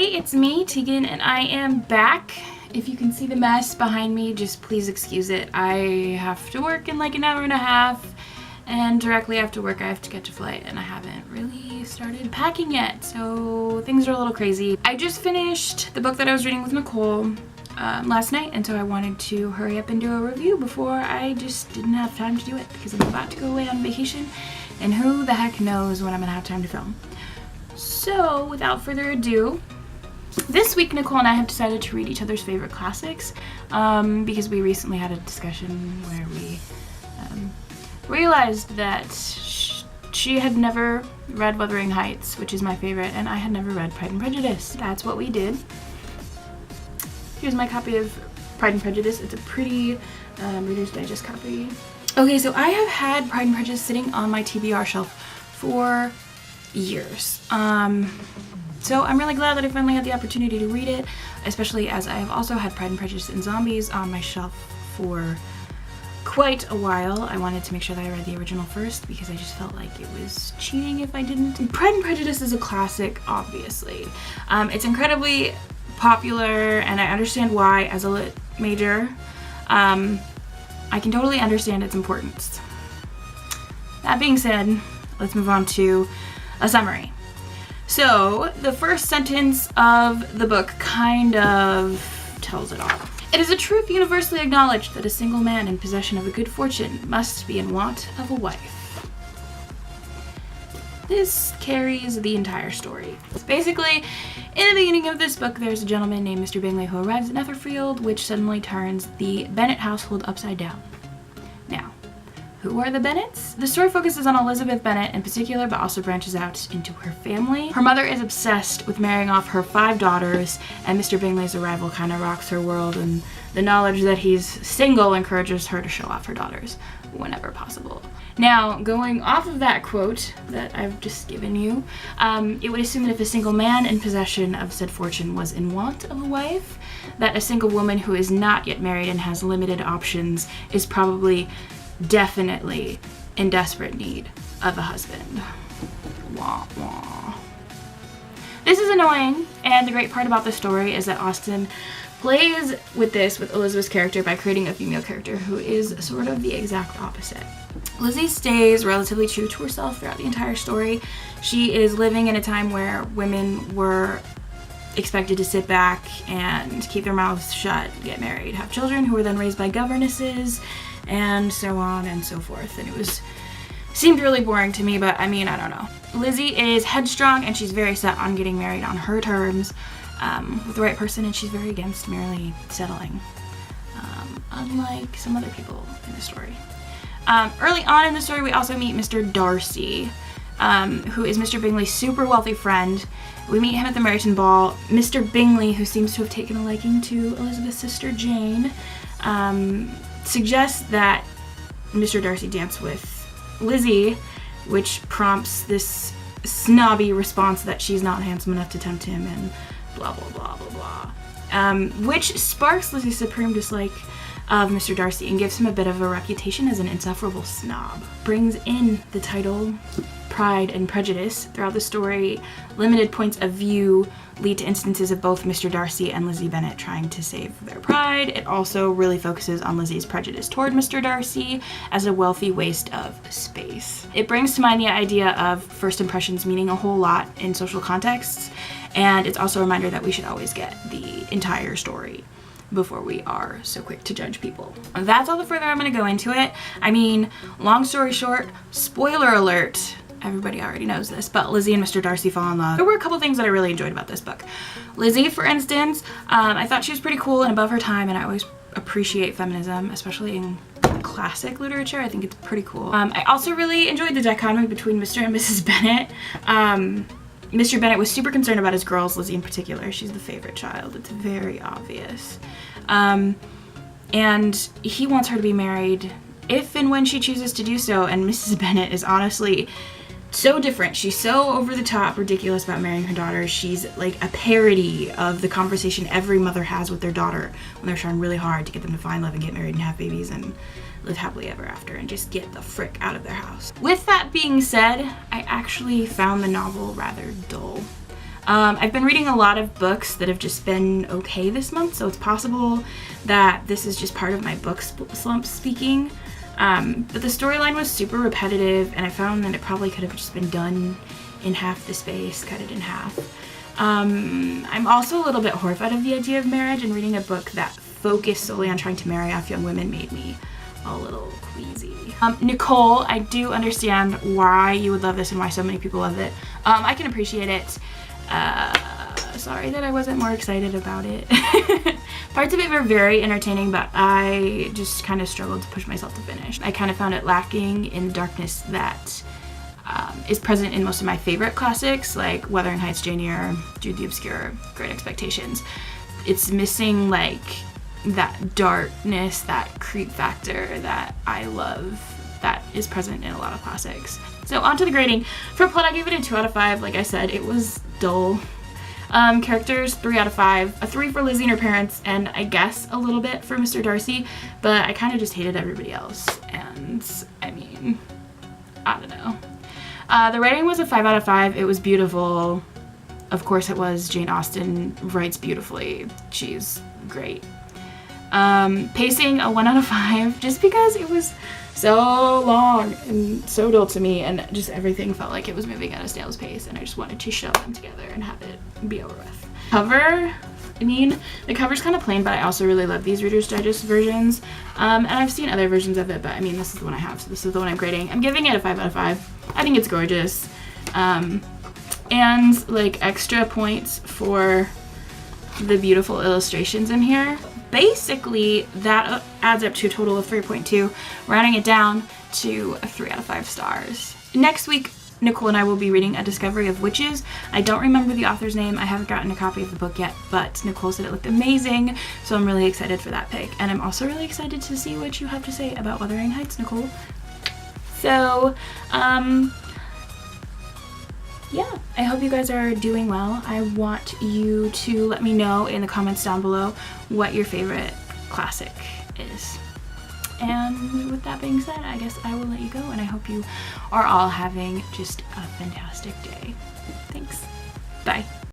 Hey, it's me, Tegan, and I am back. If you can see the mess behind me, just please excuse it. I have to work in like an hour and a half, and directly after work I have to catch a flight, and I haven't really started packing yet, so things are a little crazy. I just finished the book that I was reading with Nicole last night, and so I wanted to hurry up and do a review before I just didn't have time to do it, because I'm about to go away on vacation, and who the heck knows when I'm gonna have time to film. So without further ado, this week Nicole and I have decided to read each other's favorite classics because we recently had a discussion where we realized that she had never read Wuthering Heights, which is my favorite, and I had never read Pride and Prejudice. That's what we did. Here's my copy of Pride and Prejudice. It's a pretty Reader's Digest copy. Okay, so I have had Pride and Prejudice sitting on my TBR shelf for years. So I'm really glad that I finally had the opportunity to read it, especially as I have also had Pride and Prejudice and Zombies on my shelf for quite a while. I wanted to make sure that I read the original first because I just felt like it was cheating if I didn't. Pride and Prejudice is a classic, obviously. It's incredibly popular, and I understand why as a lit major. I can totally understand its importance. That being said, let's move on to a summary. So, the first sentence of the book kind of tells it all. It is a truth universally acknowledged that a single man in possession of a good fortune must be in want of a wife. This carries the entire story. Basically, in the beginning of this book, there's a gentleman named Mr. Bingley who arrives at Netherfield, which suddenly turns the Bennet household upside down. Now, who are the Bennets? The story focuses on Elizabeth Bennet in particular, but also branches out into her family. Her mother is obsessed with marrying off her 5 daughters, and Mr. Bingley's arrival kind of rocks her world, and the knowledge that he's single encourages her to show off her daughters whenever possible. Now, going off of that quote that I've just given you, it would assume that if a single man in possession of said fortune was in want of a wife, that a single woman who is not yet married and has limited options is probably definitely in desperate need of a husband. Wah, wah. This is annoying, and the great part about the story is that Austen plays with Elizabeth's character by creating a female character who is sort of the exact opposite. Lizzie stays relatively true to herself throughout the entire story. She is living in a time where women were expected to sit back and keep their mouths shut, get married, have children who were then raised by governesses, and so on and so forth. And it seemed really boring to me, but I mean, I don't know. Lizzie is headstrong, and she's very set on getting married on her terms with the right person, and she's very against merely settling, unlike some other people in the story. Early on in the story, we also meet Mr. Darcy, who is Mr. Bingley's super wealthy friend. We meet him at the Meryton Ball. Mr. Bingley, who seems to have taken a liking to Elizabeth's sister Jane, suggests that Mr. Darcy dance with Lizzie, which prompts this snobby response that she's not handsome enough to tempt him, and blah blah blah blah blah, which sparks Lizzie's supreme dislike of Mr. Darcy and gives him a bit of a reputation as an insufferable snob. Brings in the title Pride and Prejudice. Throughout the story, limited points of view lead to instances of both Mr. Darcy and Lizzie Bennet trying to save their pride. It also really focuses on Lizzie's prejudice toward Mr. Darcy as a wealthy waste of space. It brings to mind the idea of first impressions meaning a whole lot in social contexts, and it's also a reminder that we should always get the entire story before we are so quick to judge people. That's all the further I'm going to go into it. I mean, long story short, spoiler alert, everybody already knows this, but Lizzie and Mr. Darcy fall in love. There were a couple things that I really enjoyed about this book. Lizzie, for instance, I thought she was pretty cool and above her time, and I always appreciate feminism, especially in classic literature. I think it's pretty cool. I also really enjoyed the dichotomy between Mr. and Mrs. Bennet. Mr. Bennet was super concerned about his girls, Lizzie in particular. She's the favorite child. It's very obvious. And he wants her to be married if and when she chooses to do so, and Mrs. Bennet is honestly so different. She's so over the top ridiculous about marrying her daughter. She's like a parody of the conversation every mother has with their daughter when they're trying really hard to get them to find love and get married and have babies and live happily ever after and just get the frick out of their house. With that being said, I actually found the novel rather dull. I've been reading a lot of books that have just been okay this month, so it's possible that this is just part of my book slump speaking. But the storyline was super repetitive, and I found that it probably could have just been done in half the space, cut it in half. I'm also a little bit horrified of the idea of marriage, and reading a book that focused solely on trying to marry off young women made me a little queasy. Nicole, I do understand why you would love this and why so many people love it. I can appreciate it. Sorry that I wasn't more excited about it. Parts of it were very entertaining, but I just kind of struggled to push myself to finish. I kind of found it lacking in the darkness that is present in most of my favorite classics, like Wuthering Heights, Jane Eyre, Jude the Obscure, Great Expectations. It's missing like that darkness, that creep factor that I love that is present in a lot of classics. So on to the grading. For plot, I gave it a 2 out of 5. Like I said, it was dull. Characters, 3 out of 5. A 3 for Lizzie and her parents, and I guess a little bit for Mr. Darcy, but I kind of just hated everybody else. And I mean, I don't know. The writing was a 5 out of 5. It was beautiful. Of course it was. Jane Austen writes beautifully. She's great. Pacing, a 1 out of 5, just because it was so long and so dull to me, and just everything felt like it was moving at a snail's pace, and I just wanted to shove them together and have it be over with. Cover, I mean, the cover's kind of plain, but I also really love these Reader's Digest versions, and I've seen other versions of it, but I mean, this is the one I have, so this is the one I'm grading. I'm giving it a 5 out of 5. I think it's gorgeous, and like extra points for the beautiful illustrations in here. Basically, that adds up to a total of 3.2, rounding it down to a 3 out of 5 stars. Next week, Nicole and I will be reading A Discovery of Witches. I don't remember the author's name. I haven't gotten a copy of the book yet, but Nicole said it looked amazing, so I'm really excited for that pick. And I'm also really excited to see what you have to say about Wuthering Heights, Nicole. So, yeah, I hope you guys are doing well. I want you to let me know in the comments down below what your favorite classic is. And with that being said, I guess I will let you go, and I hope you are all having just a fantastic day. Thanks. Bye.